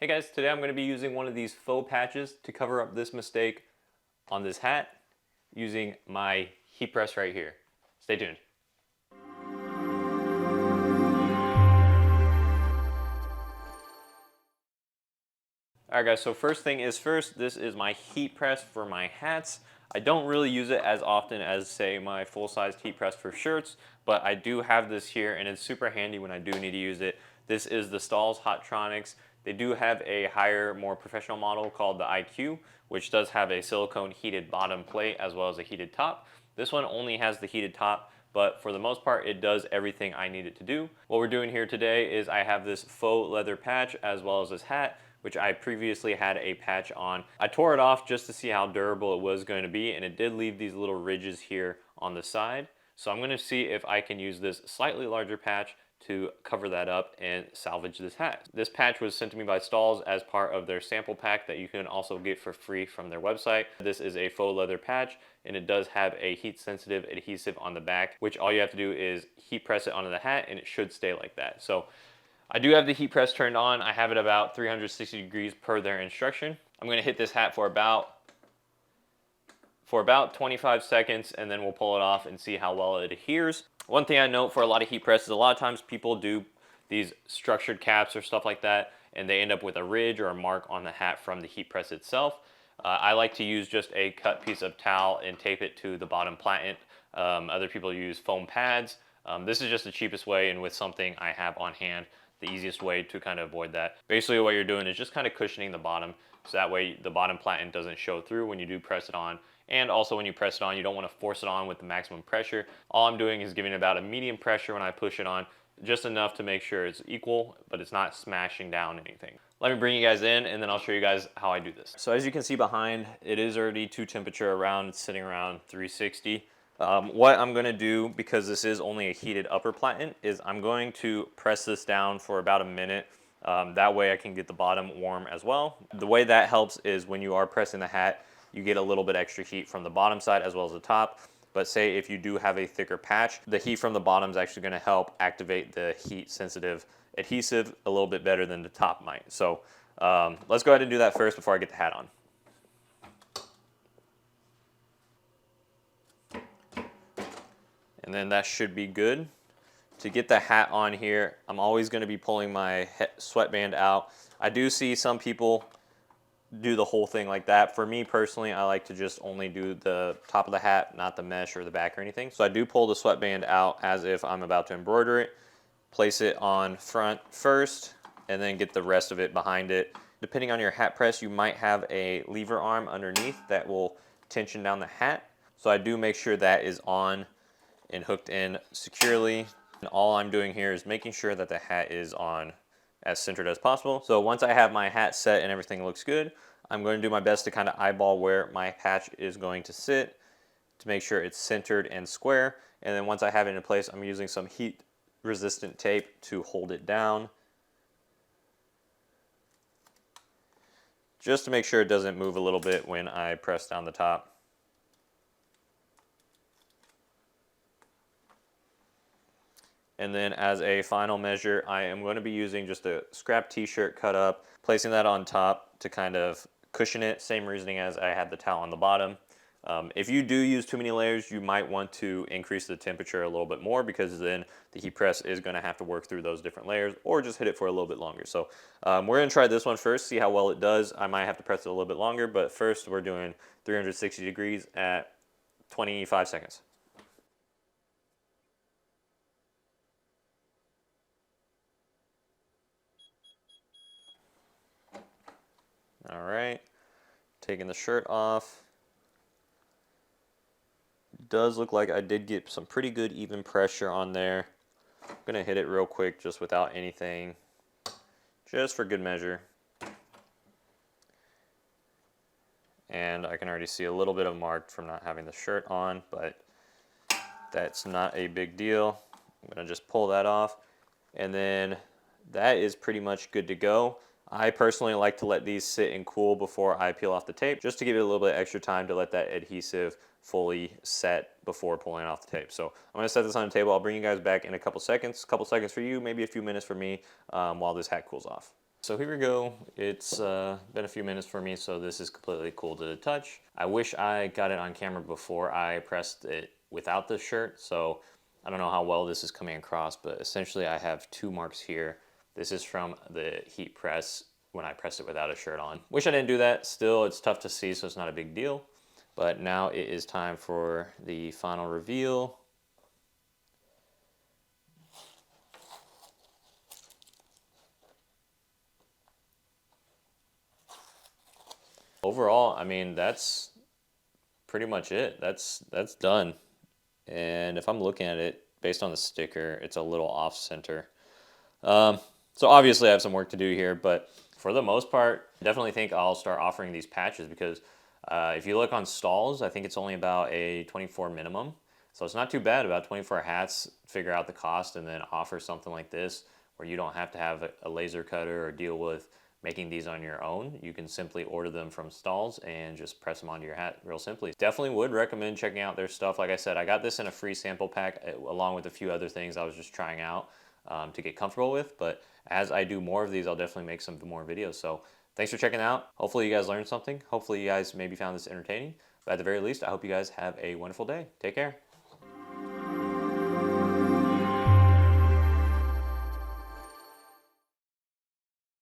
Hey guys, today I'm going to be using one of these faux patches to cover up this mistake on this hat using my heat press right here. Stay tuned. Alright guys, so first thing is first, this is my heat press for my hats. I don't really use it as often as say my full-sized heat press for shirts, but I do have this here and it's super handy when I do need to use it. This is the Stahls Hotronix. They do have a higher, more professional model called the IQ, which does have a silicone heated bottom plate as well as a heated top. This one only has the heated top, but for the most part it does everything I need it to do. What we're doing here today is I have this faux leather patch as well as this hat, which I previously had a patch on. I tore it off just to see how durable it was going to be, and it did leave these little ridges here on the side. So I'm going to see if I can use this slightly larger patch to cover that up and salvage this hat. This patch was sent to me by Stahls as part of their sample pack that you can also get for free from their website. This is a faux leather patch and it does have a heat sensitive adhesive on the back, which all you have to do is heat press it onto the hat and it should stay like that. So I do have the heat press turned on. I have it about 360 degrees per their instruction. I'm going to hit this hat for about 25 seconds and then we'll pull it off and see how well it adheres. One thing I note for a lot of heat presses, a lot of times people do these structured caps or stuff like that and they end up with a ridge or a mark on the hat from the heat press itself. I like to use just a cut piece of towel and tape it to the bottom platen. Other people use foam pads. This is just the cheapest way, and with something I have on hand, the easiest way to kind of avoid that. Basically what you're doing is just kind of cushioning the bottom, so that way the bottom platen doesn't show through when you do press it on. And also when you press it on, you don't want to force it on with the maximum pressure. All I'm doing is giving about a medium pressure when I push it on, just enough to make sure it's equal, but it's not smashing down anything. Let me bring you guys in and then I'll show you guys how I do this. So as you can see behind, it is already to temperature around, it's sitting around 360. What I'm going to do, because this is only a heated upper platen, is I'm going to press this down for about a minute. That way I can get the bottom warm as well. The way that helps is when you are pressing the hat, you get a little bit extra heat from the bottom side as well as the top. But say if you do have a thicker patch, the heat from the bottom is actually going to help activate the heat sensitive adhesive a little bit better than the top might. So let's go ahead and do that first before I get the hat on. And then that should be good. To get the hat on here, I'm always going to be pulling my sweatband out. I do see some people do the whole thing like that. For me personally, I like to just only do the top of the hat, not the mesh or the back or anything. So I do pull the sweatband out as if I'm about to embroider it, place it on front first, and then get the rest of it behind it. Depending on your hat press, you might have a lever arm underneath that will tension down the hat. So I do make sure that is on and hooked in securely. And all I'm doing here is making sure that the hat is on as centered as possible. So once I have my hat set and everything looks good, I'm going to do my best to kind of eyeball where my patch is going to sit to make sure it's centered and square. And then once I have it in place, I'm using some heat resistant tape to hold it down, just to make sure it doesn't move a little bit when I press down the top. And then as a final measure, I am going to be using just a scrap t-shirt cut up, placing that on top to kind of cushion it. Same reasoning as I had the towel on the bottom. If you do use too many layers, you might want to increase the temperature a little bit more, because then the heat press is going to have to work through those different layers, or just hit it for a little bit longer. So we're going to try this one first, see how well it does. I might have to press it a little bit longer, but first we're doing 360 degrees at 25 seconds. All right, taking the shirt off. Does look like I did get some pretty good even pressure on there. I'm gonna hit it real quick just without anything, just for good measure. And I can already see a little bit of mark from not having the shirt on, but that's not a big deal. I'm gonna just pull that off, and then that is pretty much good to go. I personally like to let these sit and cool before I peel off the tape, just to give it a little bit extra time to let that adhesive fully set before pulling off the tape. So I'm going to set this on the table. I'll bring you guys back in a couple seconds for you, maybe a few minutes for me, while this hat cools off. So here we go. It's been a few minutes for me, so this is completely cool to the touch. I wish I got it on camera before I pressed it without the shirt, so I don't know how well this is coming across, but essentially I have 2 marks here. This is from the heat press when I pressed it without a shirt on. Wish I didn't do that. Still, it's tough to see, so it's not a big deal. But now it is time for the final reveal. Overall, I mean, that's pretty much it. That's done. And if I'm looking at it based on the sticker, it's a little off center. So obviously I have some work to do here, but for the most part, I definitely think I'll start offering these patches because if you look on Stahls, I think it's only about a 24 minimum. So it's not too bad, about 24 hats, figure out the cost and then offer something like this where you don't have to have a laser cutter or deal with making these on your own. You can simply order them from Stahls and just press them onto your hat real simply. Definitely would recommend checking out their stuff. Like I said, I got this in a free sample pack along with a few other things I was just trying out to get comfortable with. But as I do more of these, I'll definitely make some more videos. So thanks for checking out. Hopefully you guys learned something. Hopefully you guys maybe found this entertaining. But at the very least, I hope you guys have a wonderful day. Take care.